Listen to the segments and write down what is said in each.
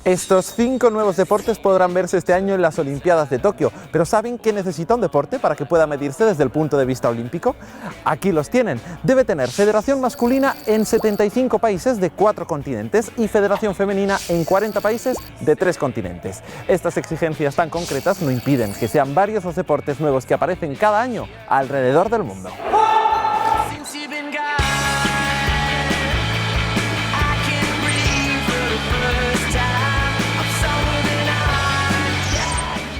Estos 5 nuevos deportes podrán verse este año en las Olimpiadas de Tokio, pero ¿saben qué necesita un deporte para que pueda medirse desde el punto de vista olímpico? Aquí los tienen. Debe tener federación masculina en 75 países de 4 continentes y federación femenina en 40 países de 3 continentes. Estas exigencias tan concretas no impiden que sean varios los deportes nuevos que aparecen cada año alrededor del mundo.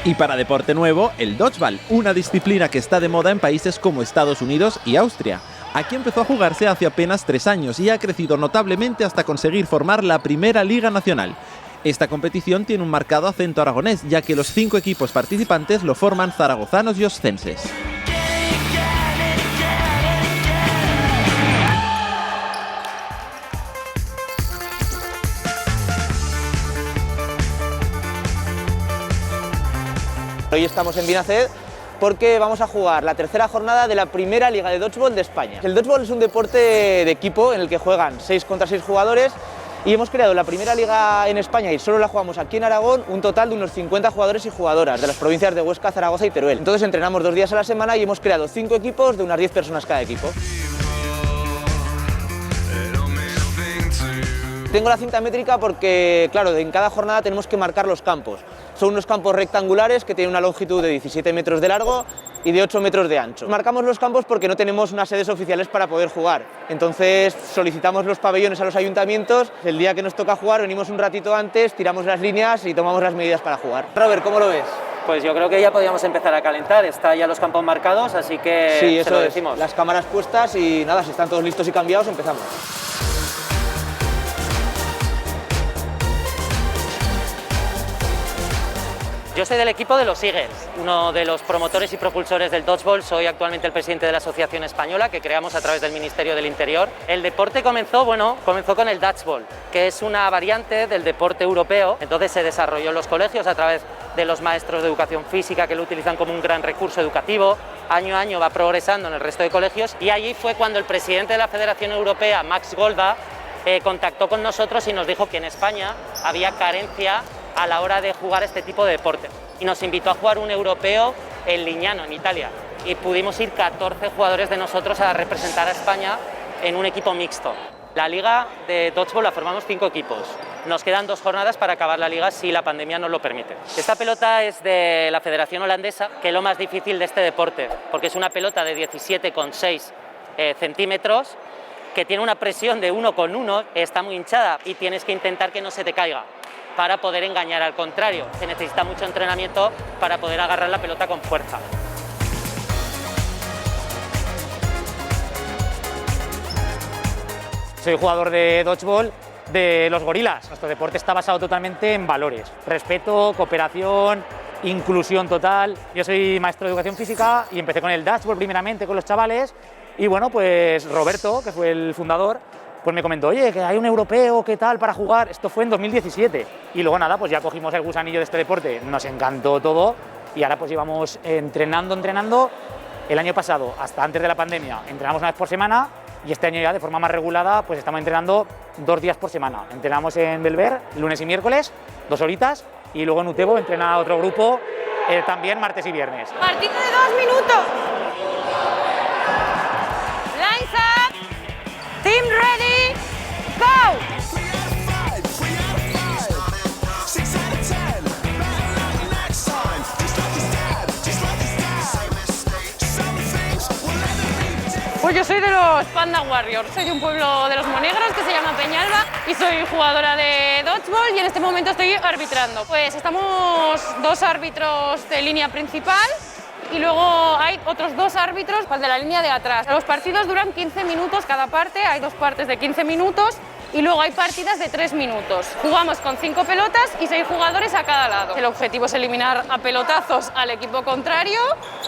Y para deporte nuevo, el dodgeball, una disciplina que está de moda en países como Estados Unidos y Austria. Aquí empezó a jugarse hace apenas 3 años y ha crecido notablemente hasta conseguir formar la primera liga nacional. Esta competición tiene un marcado acento aragonés, ya que los 5 equipos participantes lo forman zaragozanos y oscenses. Hoy estamos en Vinaced porque vamos a jugar la tercera jornada de la primera liga de dodgeball de España. El dodgeball es un deporte de equipo en el que juegan 6 contra 6 jugadores y hemos creado la primera liga en España y solo la jugamos aquí en Aragón un total de unos 50 jugadores y jugadoras de las provincias de Huesca, Zaragoza y Teruel. Entonces entrenamos 2 días a la semana y hemos creado 5 equipos de unas 10 personas cada equipo. Tengo la cinta métrica porque, claro, en cada jornada tenemos que marcar los campos. Son unos campos rectangulares que tienen una longitud de 17 metros de largo y de 8 metros de ancho. Marcamos los campos porque no tenemos unas sedes oficiales para poder jugar. Entonces solicitamos los pabellones a los ayuntamientos. El día que nos toca jugar venimos un ratito antes, tiramos las líneas y tomamos las medidas para jugar. Robert, ¿cómo lo ves? Pues yo creo que ya podríamos empezar a calentar, está ya los campos marcados, así que sí, eso se lo es. decimos. Las cámaras puestas y nada, si están todos listos y cambiados, empezamos. Yo soy del equipo de los Eagles, uno de los promotores y propulsores del dodgeball. Soy actualmente el presidente de la Asociación Española que creamos a través del Ministerio del Interior. El deporte comenzó con el dodgeball, que es una variante del deporte europeo. Entonces se desarrolló en los colegios a través de los maestros de educación física que lo utilizan como un gran recurso educativo. Año a año va progresando en el resto de colegios y allí fue cuando el presidente de la Federación Europea, Max Golda, contactó con nosotros y nos dijo que en España había carencia a la hora de jugar este tipo de deporte. Y nos invitó a jugar un europeo en Lignano, en Italia. Y pudimos ir 14 jugadores de nosotros a representar a España en un equipo mixto. La liga de dodgeball la formamos 5 equipos. Nos quedan 2 jornadas para acabar la liga si la pandemia nos lo permite. Esta pelota es de la Federación Holandesa, que es lo más difícil de este deporte, porque es una pelota de 17,6 centímetros, que tiene una presión de 1,1, está muy hinchada y tienes que intentar que no se te caiga para poder engañar al contrario. Se necesita mucho entrenamiento para poder agarrar la pelota con fuerza. Soy jugador de dodgeball de los Gorilas. Nuestro deporte está basado totalmente en valores: respeto, cooperación, inclusión total. Yo soy maestro de educación física y empecé con el dodgeball primeramente con los chavales y bueno, pues Roberto, que fue el fundador, pues me comentó, oye, que hay un europeo, ¿qué tal para jugar? Esto fue en 2017 y luego nada, pues ya cogimos el gusanillo de este deporte, nos encantó todo y ahora pues íbamos entrenando. El año pasado, hasta antes de la pandemia, entrenamos 1 vez por semana y este año ya de forma más regulada pues estamos entrenando 2 días por semana. Entrenamos en Belver lunes y miércoles, 2 horitas, y luego en Utebo entrena otro grupo también martes y viernes. Partido de 2 minutos. Lines up. Team ready. Go. Pues yo soy de los Panda Warriors, soy de un pueblo de los Monegros que se llama Peñalba y soy jugadora de dodgeball y en este momento estoy arbitrando. Pues estamos 2 árbitros de línea principal y luego hay otros 2 árbitros de la línea de atrás. Los partidos duran 15 minutos cada parte, hay 2 partes de 15 minutos y luego hay partidas de 3 minutos. Jugamos con 5 pelotas y 6 jugadores a cada lado. El objetivo es eliminar a pelotazos al equipo contrario,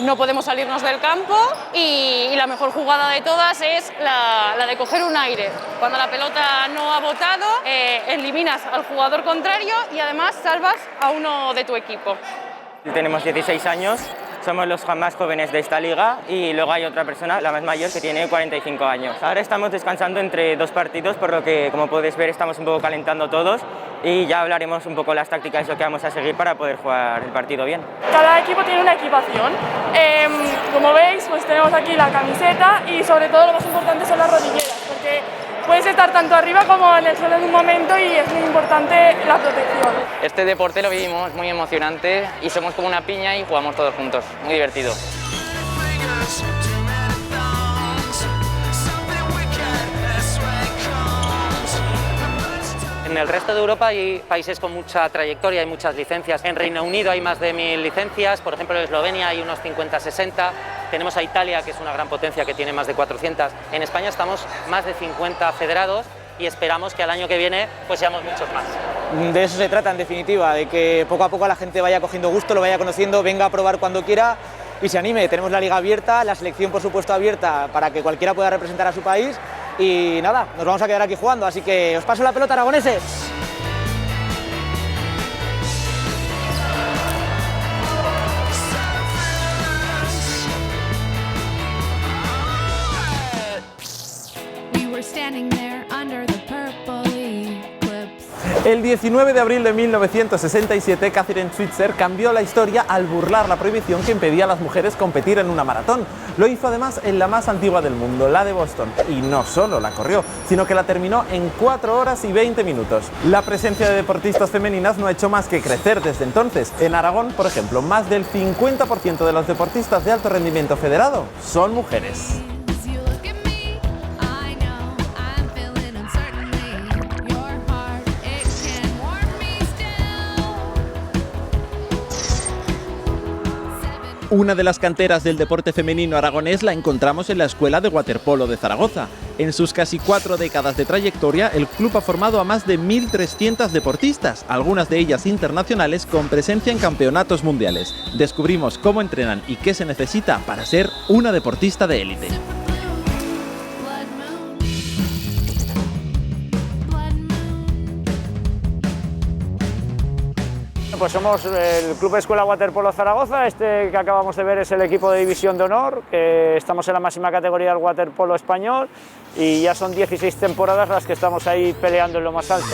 no podemos salirnos del campo y la mejor jugada de todas es la de coger un aire. Cuando la pelota no ha botado, eliminas al jugador contrario y además salvas a uno de tu equipo. Tenemos 16 años somos los más jóvenes de esta liga y luego hay otra persona, la más mayor, que tiene 45 años. Ahora estamos descansando entre 2 partidos, por lo que, como puedes ver, estamos un poco calentando todos y ya hablaremos un poco las tácticas y lo que vamos a seguir para poder jugar el partido bien. Cada equipo tiene una equipación. Como veis, pues tenemos aquí la camiseta y sobre todo lo más importante son las rodilleras, porque puedes estar tanto arriba como en el suelo en un momento y es muy importante la protección. Este deporte lo vivimos muy emocionante y somos como una piña y jugamos todos juntos, muy divertido. En el resto de Europa hay países con mucha trayectoria, hay muchas licencias. En Reino Unido hay más de 1000 licencias, por ejemplo en Eslovenia hay unos 50-60, tenemos a Italia, que es una gran potencia, que tiene más de 400. En España estamos más de 50 federados y esperamos que al año que viene pues seamos muchos más. De eso se trata, en definitiva, de que poco a poco la gente vaya cogiendo gusto, lo vaya conociendo, venga a probar cuando quiera y se anime. Tenemos la liga abierta, la selección por supuesto abierta para que cualquiera pueda representar a su país y nada, nos vamos a quedar aquí jugando, así que os paso la pelota, aragoneses. El 19 de abril de 1967, Catherine Switzer cambió la historia al burlar la prohibición que impedía a las mujeres competir en una maratón. Lo hizo además en la más antigua del mundo, la de Boston. Y no solo la corrió, sino que la terminó en 4 horas y 20 minutos. La presencia de deportistas femeninas no ha hecho más que crecer desde entonces. En Aragón, por ejemplo, más del 50% de los deportistas de alto rendimiento federado son mujeres. Una de las canteras del deporte femenino aragonés la encontramos en la Escuela de Waterpolo de Zaragoza. En sus casi 4 décadas de trayectoria, el club ha formado a más de 1.300 deportistas, algunas de ellas internacionales con presencia en campeonatos mundiales. Descubrimos cómo entrenan y qué se necesita para ser una deportista de élite. Pues somos el Club Escuela Waterpolo Zaragoza. Este que acabamos de ver es el equipo de División de Honor, que estamos en la máxima categoría del waterpolo español y ya son 16 temporadas las que estamos ahí peleando en lo más alto.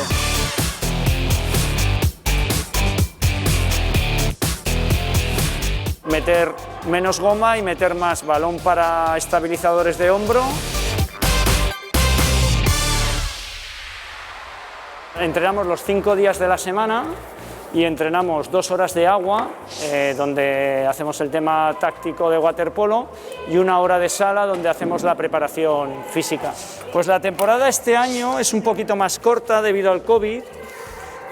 Meter menos goma y meter más balón para estabilizadores de hombro. Entrenamos los 5 días de la semana y entrenamos 2 horas de agua, donde hacemos el tema táctico de waterpolo, y 1 hora de sala, donde hacemos la preparación física. Pues la temporada este año es un poquito más corta debido al COVID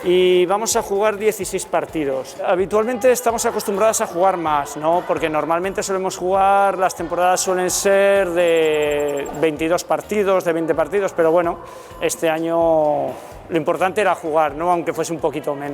y vamos a jugar 16 partidos. Habitualmente estamos acostumbrados a jugar más, ¿no? Porque normalmente solemos jugar, las temporadas suelen ser de 22 partidos, de 20 partidos, pero bueno, este año lo importante era jugar, ¿no? Aunque fuese un poquito menos.